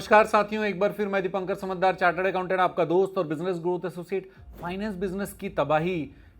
नमस्कार साथियों, एक बार फिर मैं दीपंकर समझदार चार्टर्ड अकाउंटेंट, आपका दोस्त और business growth associate. Finance business की तबाही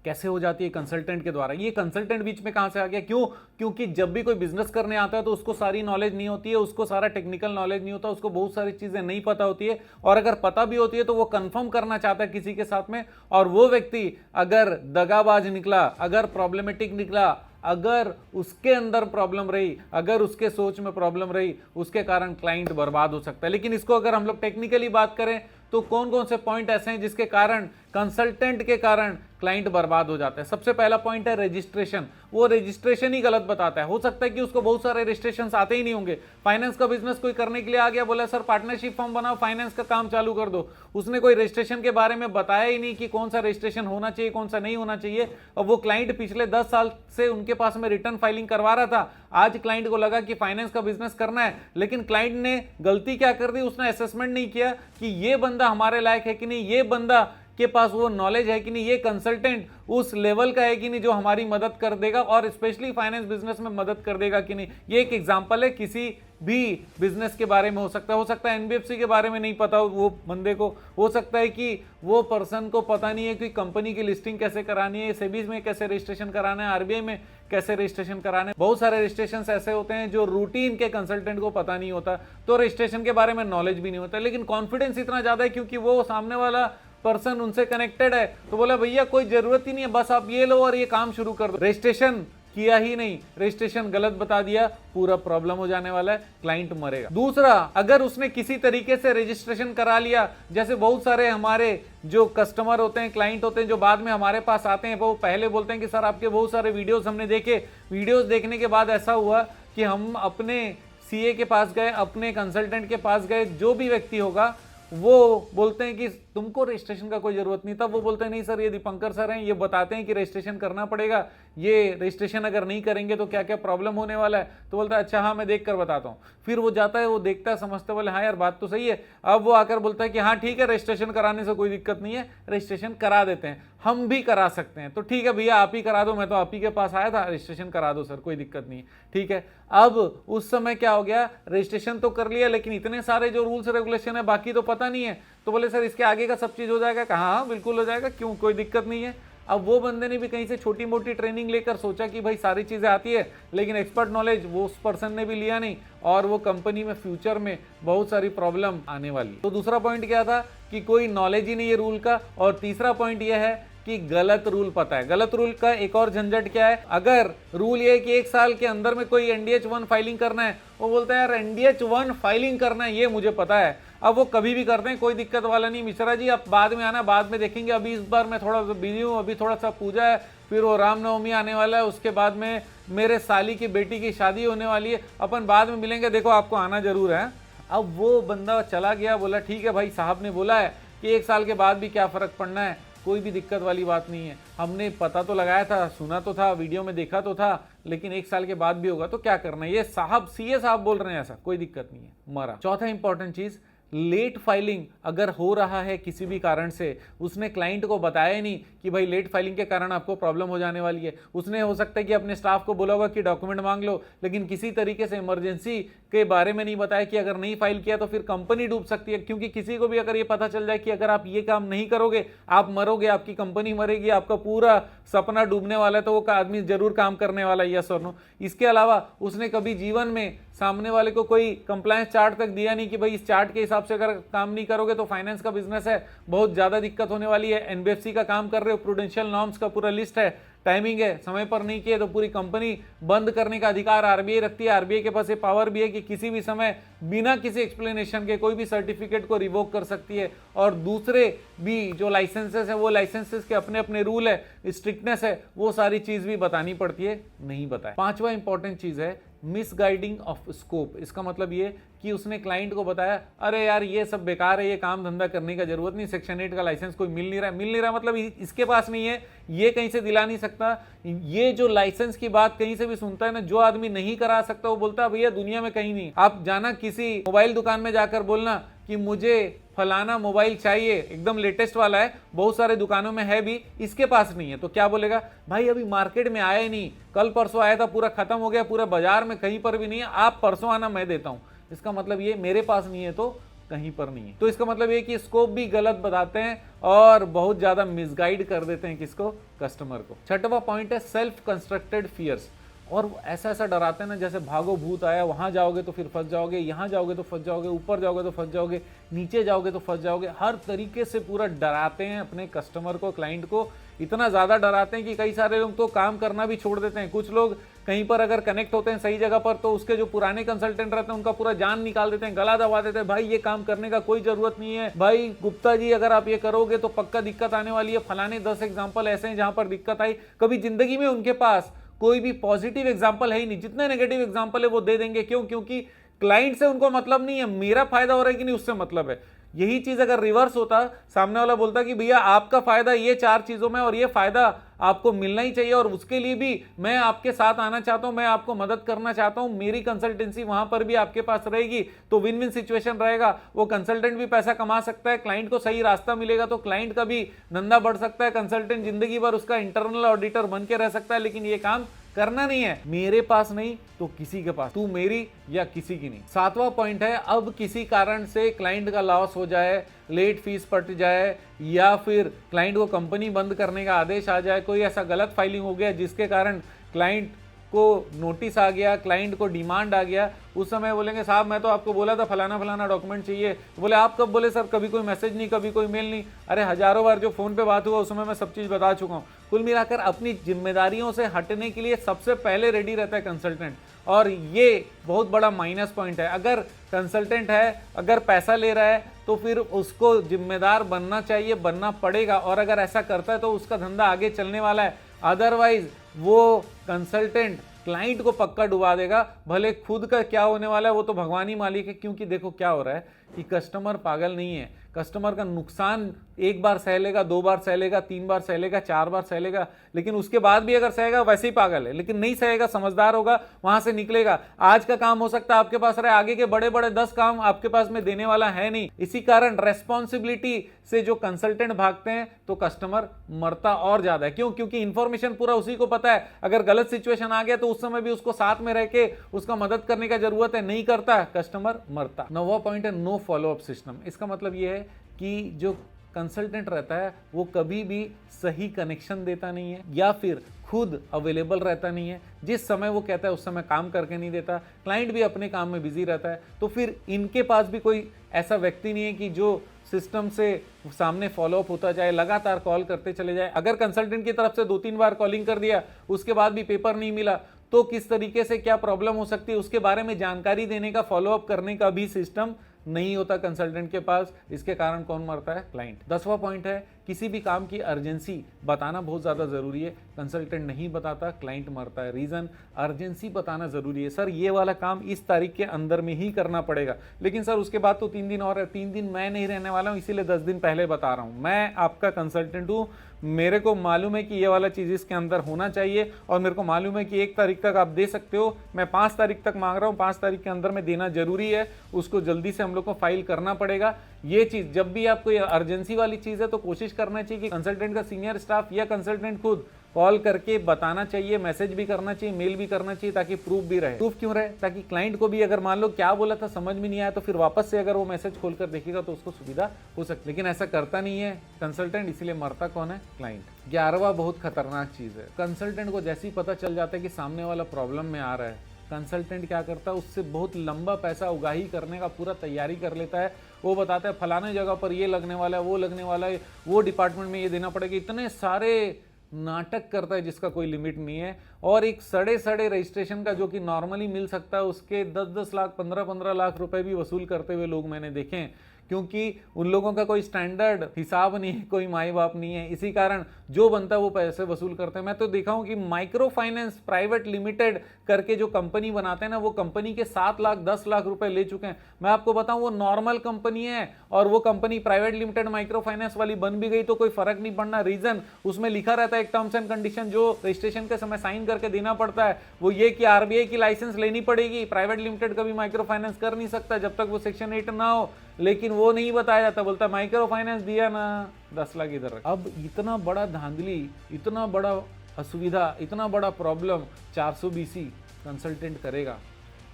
कैसे हो जाती है कंसल्टेंट के द्वारा। ये कंसल्टेंट बीच में कहां से आ गया? क्यों? क्योंकि जब भी कोई बिजनेस करने आता है तो उसको सारी नॉलेज नहीं होती है, उसको सारा टेक्निकल नॉलेज नहीं होता, उसको बहुत सारी चीजें नहीं पता होती है, और अगर पता भी होती है तो वो कंफर्म करना चाहता है किसी के साथ में, और वो व्यक्ति अगर दगाबाज निकला, अगर प्रॉब्लमेटिक निकला, अगर उसके अंदर प्रॉब्लम रही, अगर उसके सोच में प्रॉब्लम रही, उसके कारण क्लाइंट बर्बाद हो सकता है। लेकिन इसको अगर हम लोग टेक्निकली बात करें तो कौन कौन से पॉइंट ऐसे हैं जिसके कारण, कंसल्टेंट के कारण क्लाइंट बर्बाद हो जाता है? सबसे पहला पॉइंट है रजिस्ट्रेशन। वो रजिस्ट्रेशन ही गलत बताता है। हो सकता है कि उसको बहुत सारे रजिस्ट्रेशन आते ही नहीं होंगे। फाइनेंस का बिजनेस कोई करने के लिए आ गया, बोला सर पार्टनरशिप फॉर्म बनाओ, फाइनेंस का काम चालू कर दो। उसने कोई रजिस्ट्रेशन के बारे में बताया ही नहीं कि कौन सा रजिस्ट्रेशन होना चाहिए, कौन सा नहीं होना चाहिए। और वो क्लाइंट पिछले 10 साल से उनके पास में रिटर्न फाइलिंग करवा रहा था। आज क्लाइंट को लगा कि फाइनेंस का बिजनेस करना है, लेकिन क्लाइंट ने गलती क्या कर दी? उसने असेसमेंट नहीं किया कि ये बंदा हमारे लायक है कि नहीं, ये बंदा के पास वो नॉलेज है कि नहीं, ये कंसल्टेंट उस लेवल का है कि नहीं जो हमारी मदद कर देगा और स्पेशली फाइनेंस बिजनेस में मदद कर देगा कि नहीं। ये एक एग्जांपल है, किसी भी बिजनेस के बारे में हो सकता है एनबीएफसी के बारे में नहीं पता वो बंदे को, हो सकता है कि वो पर्सन को पता नहीं है कि कंपनी की लिस्टिंग कैसे करानी है, सेबी में कैसे रजिस्ट्रेशन कराना है, आरबीआई में कैसे रजिस्ट्रेशन कराना है। बहुत सारे रजिस्ट्रेशन ऐसे होते हैं जो रूटीन के कंसल्टेंट को पता नहीं होता, तो रजिस्ट्रेशन के बारे में नॉलेज भी नहीं होता, लेकिन कॉन्फिडेंस इतना ज्यादा है क्योंकि वो सामने वाला पर्सन उनसे कनेक्टेड है, तो बोला भैया कोई जरूरत ही नहीं है, बस आप ये लो और ये काम शुरू कर दो। रजिस्ट्रेशन किया ही नहीं, रजिस्ट्रेशन गलत बता दिया, पूरा प्रॉब्लम हो जाने वाला है, क्लाइंट मरेगा। दूसरा, अगर उसने किसी तरीके से रजिस्ट्रेशन करा लिया, जैसे बहुत सारे हमारे जो कस्टमर होते हैं, क्लाइंट होते हैं, जो बाद में हमारे पास आते हैं, वो पहले बोलते हैं कि सर आपके बहुत सारे वीडियोस हमने देखे, वीडियोस देखने के बाद ऐसा हुआ कि हम अपने सीए के पास गए, अपने कंसल्टेंट के पास गए, जो भी व्यक्ति होगा वो बोलते हैं कि तुमको रजिस्ट्रेशन का कोई जरूरत नहीं था। वो बोलते हैं नहीं सर, ये दीपंकर सर हैं, ये बताते हैं कि रजिस्ट्रेशन करना पड़ेगा, ये रजिस्ट्रेशन अगर नहीं करेंगे तो क्या क्या प्रॉब्लम होने वाला है। तो बोलता है अच्छा हाँ मैं देख कर बताता हूँ। फिर वो जाता है, वो देखता है, समझता, बोले हाँ यार बात तो सही है। अब वो आकर बोलता है कि हाँ ठीक है, रजिस्ट्रेशन कराने से कोई दिक्कत नहीं है, रजिस्ट्रेशन करा देते हैं, हम भी करा सकते हैं। तो ठीक है भैया आप ही करा दो, मैं तो आप ही के पास आया था, रजिस्ट्रेशन करा दो सर, कोई दिक्कत नहीं है, ठीक है। अब उस समय क्या हो गया, रजिस्ट्रेशन तो कर लिया, लेकिन इतने सारे जो रूल्स रेगुलेशन है बाकी तो पता नहीं है। तो बोले सर इसके आगे का सब चीज हो जाएगा? कहा हाँ बिल्कुल हो जाएगा, क्यों, कोई दिक्कत नहीं है। अब वो बंदे ने भी कहीं से छोटी मोटी ट्रेनिंग लेकर सोचा कि भाई सारी चीजें आती है, लेकिन एक्सपर्ट नॉलेज वो उस पर्सन ने भी लिया नहीं, और वो कंपनी में फ्यूचर में बहुत सारी प्रॉब्लम आने वाली। तो दूसरा पॉइंट क्या था कि कोई नॉलेज ही नहीं है रूल का, और तीसरा पॉइंट यह है कि गलत रूल पता है। गलत रूल का एक और झंझट क्या है, अगर रूल ये है कि 1 साल के अंदर में कोई एनडीएच 1 फाइलिंग करना है, वो बोलता है यार एनडीएच 1 फाइलिंग करना है ये मुझे पता है। अब वो कभी भी करते हैं, कोई दिक्कत वाला नहीं, मिश्रा जी आप बाद में आना, बाद में देखेंगे, अभी इस बार मैं थोड़ा बिजी हूँ, अभी थोड़ा सा पूजा है, फिर वो रामनवमी आने वाला है, उसके बाद में मेरे साली की बेटी की शादी होने वाली है, अपन बाद में मिलेंगे, देखो आपको आना जरूर है। अब वो बंदा चला गया, बोला ठीक है भाई साहब ने बोला है कि 1 साल के बाद भी क्या फर्क पड़ना है, कोई भी दिक्कत वाली बात नहीं है, हमने पता तो लगाया था, सुना तो था, वीडियो में देखा तो था, लेकिन 1 साल के बाद भी होगा तो क्या करना है, ये साहब सीए साहब बोल रहे हैं ऐसा, कोई दिक्कत नहीं है, मरा। चौथा इंपॉर्टेंट चीज, लेट फाइलिंग अगर हो रहा है किसी भी कारण से, उसने क्लाइंट को बताया नहीं कि भाई लेट फाइलिंग के कारण आपको प्रॉब्लम हो जाने वाली है। उसने हो सकता है कि अपने स्टाफ को बोला होगा कि डॉक्यूमेंट मांग लो, लेकिन किसी तरीके से इमरजेंसी के बारे में नहीं बताया कि अगर नहीं फाइल किया तो फिर कंपनी डूब सकती है। क्योंकि किसी को भी अगर ये पता चल जाए कि अगर आप ये काम नहीं करोगे आप मरोगे, आपकी कंपनी मरेगी, आपका पूरा सपना डूबने वाला है, तो वो आदमी जरूर काम करने वाला है, यस और नो। इसके अलावा उसने कभी जीवन में सामने वाले को कोई कंप्लायंस चार्ट तक दिया नहीं कि भाई इस चार्ट के हिसाब से अगर काम नहीं करोगे तो फाइनेंस का बिजनेस है, बहुत ज्यादा दिक्कत होने वाली है, एनबीएफसी का काम कर रहे हो, प्रूडेंशियल नॉर्म्स का पूरा लिस्ट है, टाइमिंग है, समय पर नहीं किए तो पूरी कंपनी बंद करने का अधिकार आरबीआई रखती है। आरबीआई के पास ये पावर भी है कि किसी भी समय बिना किसी एक्सप्लेनेशन के कोई भी सर्टिफिकेट को रिवोक कर सकती है, और दूसरे भी जो लाइसेंसेस है वो लाइसेंसेस के अपने अपने रूल है, स्ट्रिक्टनेस है, वो सारी चीज भी बतानी पड़ती है, नहीं बताए। पांचवा इंपॉर्टेंट चीज है मिसगाइडिंग ऑफ स्कोप। इसका मतलब ये कि उसने क्लाइंट को बताया अरे यार ये सब बेकार है, ये काम धंधा करने का जरूरत नहीं, सेक्शन 8 का लाइसेंस कोई मिल नहीं रहा मतलब इसके पास नहीं है, ये कहीं से दिला नहीं सकता। ये जो लाइसेंस की बात कहीं से भी सुनता है ना, जो आदमी नहीं करा सकता वो बोलता है भैया दुनिया में कहीं नहीं। आप जाना किसी मोबाइल दुकान में जाकर बोलना कि मुझे फलाना मोबाइल चाहिए, एकदम लेटेस्ट वाला है, बहुत सारे दुकानों में है भी, इसके पास नहीं है, तो क्या बोलेगा भाई अभी मार्केट में आया ही नहीं, कल परसों आया था, पूरा खत्म हो गया, पूरा बाजार में कहीं पर भी नहीं है, आप परसों आना मैं देता हूं। इसका मतलब ये मेरे पास नहीं है तो कहीं पर नहीं है। तो इसका मतलब ये कि स्कोप भी गलत बताते हैं और बहुत ज्यादा मिसगाइड कर देते हैं किसको, कस्टमर को। छठवां पॉइंट है सेल्फ कंस्ट्रक्टेड फियर्स, और ऐसा ऐसा डराते हैं ना जैसे भागो भूत आया, वहां जाओगे तो फिर फंस जाओगे, यहां जाओगे तो फंस जाओगे, ऊपर जाओगे तो फंस जाओगे, नीचे जाओगे तो फंस जाओगे। हर तरीके से पूरा डराते हैं अपने कस्टमर को, क्लाइंट को। इतना ज्यादा डराते हैं कि कई सारे लोग तो काम करना भी छोड़ देते हैं। कुछ लोग कहीं पर अगर कनेक्ट होते हैं सही जगह पर तो उसके जो पुराने कंसल्टेंट रहते हैं उनका पूरा जान निकाल देते हैं, गला दबा देते हैं, भाई ये काम करने का कोई जरूरत नहीं है, भाई गुप्ता जी अगर आप ये करोगे तो पक्का दिक्कत आने वाली है। फलाने 10 एग्जाम्पल ऐसे हैं जहां पर दिक्कत आई। कभी जिंदगी में उनके पास कोई भी पॉजिटिव एग्जाम्पल है ही नहीं, जितने नेगेटिव एग्जाम्पल है वो दे देंगे। क्यों? क्योंकि क्लाइंट से उनको मतलब नहीं है, मेरा फायदा हो रहा है कि नहीं उससे मतलब है। यही चीज अगर रिवर्स होता, सामने वाला बोलता कि भैया आपका फायदा ये 4 चीजों में और ये फायदा आपको मिलना ही चाहिए और उसके लिए भी मैं आपके साथ आना चाहता हूं, मैं आपको मदद करना चाहता हूं, मेरी कंसल्टेंसी वहां पर भी आपके पास रहेगी, तो विन विन सिचुएशन रहेगा। वो कंसल्टेंट भी पैसा कमा सकता है, क्लाइंट को सही रास्ता मिलेगा तो क्लाइंट का भी धंधा बढ़ सकता है, कंसल्टेंट जिंदगी भर उसका इंटरनल ऑडिटर बन के रह सकता है। लेकिन ये काम करना नहीं है, मेरे पास नहीं तो किसी के पास, तू मेरी या किसी की नहीं। 7वां पॉइंट है, अब किसी कारण से क्लाइंट का लॉस हो जाए, लेट फीस पट जाए या फिर क्लाइंट को कंपनी बंद करने का आदेश आ जाए, कोई ऐसा गलत फाइलिंग हो गया जिसके कारण क्लाइंट को नोटिस आ गया, क्लाइंट को डिमांड आ गया, उस समय बोलेंगे साहब मैं तो आपको बोला था फलाना फलाना डॉक्यूमेंट चाहिए। बोले आप कब बोले सर? कभी कोई मैसेज नहीं, कभी कोई मेल नहीं। अरे हजारों बार जो फोन पे बात हुआ उस समय मैं सब चीज बता चुका हूँ। कुल मिलाकर अपनी जिम्मेदारियों से हटने के लिए सबसे पहले रेडी रहता है कंसल्टेंट, और ये बहुत बड़ा माइनस पॉइंट है। अगर कंसल्टेंट है, अगर पैसा ले रहा है तो फिर उसको जिम्मेदार बनना चाहिए, बनना पड़ेगा, और अगर ऐसा करता है तो उसका धंधा आगे चलने वाला है। अदरवाइज वो कंसल्टेंट क्लाइंट को पक्का डुबा देगा, भले खुद का क्या होने वाला है वो तो भगवान ही मालिक है। क्योंकि देखो क्या हो रहा है कि कस्टमर पागल नहीं है, कस्टमर का नुकसान एक बार सह लेगा, 2 बार सह लेगा, 3 बार सह लेगा, 4 बार सह लेगा, लेकिन उसके बाद भी अगर सहेगा वैसे ही पागल है। लेकिन नहीं सहेगा, समझदार होगा, वहां से निकलेगा। आज का काम हो सकता है आपके पास रहे, आगे के बड़े बड़े 10 काम आपके पास में देने वाला है नहीं। इसी कारण रेस्पॉन्सिबिलिटी से जो कंसल्टेंट भागते हैं तो कस्टमर मरता और ज्यादा है। क्यों? क्योंकि इंफॉर्मेशन पूरा उसी को पता है, अगर गलत सिचुएशन आ गया तो उस समय भी उसको साथ में रह के उसका मदद करने का जरूरत है, नहीं करता कस्टमर मरता। 9वां पॉइंट है नो फॉलोअप सिस्टम। इसका मतलब यह है कि जो कंसल्टेंट रहता है वो कभी भी सही कनेक्शन देता नहीं है या फिर खुद अवेलेबल रहता नहीं है। जिस समय वो कहता है उस समय काम करके नहीं देता, क्लाइंट भी अपने काम में बिजी रहता है, तो फिर इनके पास भी कोई ऐसा व्यक्ति नहीं है कि जो सिस्टम से सामने फॉलोअप होता जाए, लगातार कॉल करते चले जाए। अगर कंसल्टेंट की तरफ से 2-3 बार कॉलिंग कर दिया उसके बाद भी पेपर नहीं मिला तो किस तरीके से क्या प्रॉब्लम हो सकती है उसके बारे में जानकारी देने का, फॉलोअप करने का भी सिस्टम नहीं होता कंसल्टेंट के पास। इसके कारण कौन मरता है? क्लाइंट। 10वां पॉइंट है किसी भी काम की अर्जेंसी बताना बहुत ज्यादा जरूरी है। कंसल्टेंट नहीं बताता, क्लाइंट मरता है। रीजन, अर्जेंसी बताना जरूरी है। सर ये वाला काम इस तारीख के अंदर में ही करना पड़ेगा, लेकिन सर उसके बाद तो 3 दिन और है। 3 दिन मैं नहीं रहने वाला हूं, इसीलिए 10 दिन पहले बता रहा हूं। मैं आपका कंसल्टेंट हूं, मेरे को मालूम है कि ये वाला चीज इसके अंदर होना चाहिए और मेरे को मालूम है कि 1 तारीख तक आप दे सकते हो, मैं 5 तारीख तक मांग रहा हूं, 5 तारीख के अंदर में देना जरूरी है, उसको जल्दी से हम लोग को फाइल करना पड़ेगा। ये चीज जब भी आपको अर्जेंसी वाली चीज है तो कोशिश करना चाहिए कि कंसल्टेंट का सीनियर स्टाफ या कंसल्टेंट खुद कॉल करके बताना चाहिए, मैसेज भी करना चाहिए, मेल भी करना चाहिए, ताकि प्रूफ भी रहे। प्रूफ क्यों रहे? ताकि क्लाइंट को भी अगर मान लो क्या बोला था समझ में नहीं आया तो फिर वापस से अगर वो मैसेज खोलकर देखेगा तो उसको सुविधा हो सकती है। लेकिन ऐसा करता नहीं है कंसल्टेंट, इसीलिए मरता कौन है? क्लाइंट। 11वां बहुत खतरनाक चीज है, कंसल्टेंट को जैसे ही पता चल जाता है कि सामने वाला प्रॉब्लम में आ रहा है, कंसल्टेंट क्या करता है, उससे बहुत लंबा पैसा उगाही करने का पूरा तैयारी कर लेता है। वो बताता है फलाने जगह पर ये लगने वाला है, वो लगने वाला है, वो डिपार्टमेंट में ये देना पड़ेगा, इतने सारे नाटक करता है जिसका कोई लिमिट नहीं है। और एक सड़े सड़े रजिस्ट्रेशन का जो कि नॉर्मली मिल सकता है उसके 10-10 लाख 15-15 लाख रुपए भी वसूल करते हुए लोग मैंने देखे हैं, क्योंकि उन लोगों का कोई स्टैंडर्ड हिसाब नहीं है, कोई माई बाप नहीं है। इसी कारण जो बनता है वो पैसे वसूल करते हैं। मैं तो देखा हूं कि माइक्रो फाइनेंस प्राइवेट लिमिटेड करके जो कंपनी बनाते हैं ना, वो कंपनी के 7 लाख 10 लाख रुपए ले चुके हैं। मैं आपको बताऊं वो नॉर्मल कंपनी है और वो company private limited micro finance वाली बन भी गई तो कोई फर्क नहीं पड़ना। रीजन उसमें लिखा रहता है एक टर्म्स एंड कंडीशन जो रजिस्ट्रेशन के समय साइन करके देना पड़ता है, वो ये कि आरबीआई की लाइसेंस लेनी पड़ेगी, प्राइवेट लिमिटेड कभी माइक्रो फाइनेंस कर नहीं सकता जब तक वो सेक्शन 8 ना हो। लेकिन वो नहीं बताया जाता, बोलता माइक्रो फाइनेंस दिया ना 10 लाख इधर। अब इतना बड़ा धांधली, इतना बड़ा असुविधा, इतना बड़ा प्रॉब्लम 420 कंसल्टेंट करेगा,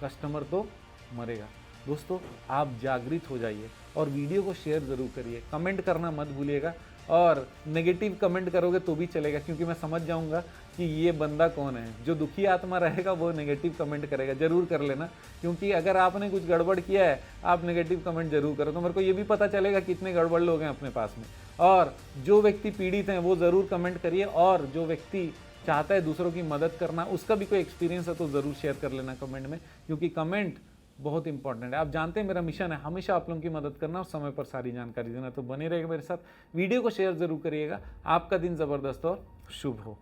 कस्टमर तो मरेगा। दोस्तों आप जागृत हो जाइए, और वीडियो को शेयर ज़रूर करिए, कमेंट करना मत भूलिएगा। और नेगेटिव कमेंट करोगे तो भी चलेगा, क्योंकि मैं समझ जाऊंगा कि ये बंदा कौन है। जो दुखी आत्मा रहेगा वो नेगेटिव कमेंट करेगा, जरूर कर लेना, क्योंकि अगर आपने कुछ गड़बड़ किया है आप नेगेटिव कमेंट जरूर करो, तो मेरे को ये भी पता चलेगा कितने गड़बड़ लोग हैं अपने पास में। और जो व्यक्ति पीड़ित हैं वो ज़रूर कमेंट करिए, और जो व्यक्ति चाहता है दूसरों की मदद करना, उसका भी कोई एक्सपीरियंस है तो ज़रूर शेयर कर लेना कमेंट में, क्योंकि कमेंट बहुत इंपॉर्टेंट है। आप जानते हैं मेरा मिशन है हमेशा आप लोगों की मदद करना और समय पर सारी जानकारी देना, तो बने रहेगा मेरे साथ, वीडियो को शेयर ज़रूर करिएगा। आपका दिन ज़बरदस्त और शुभ हो।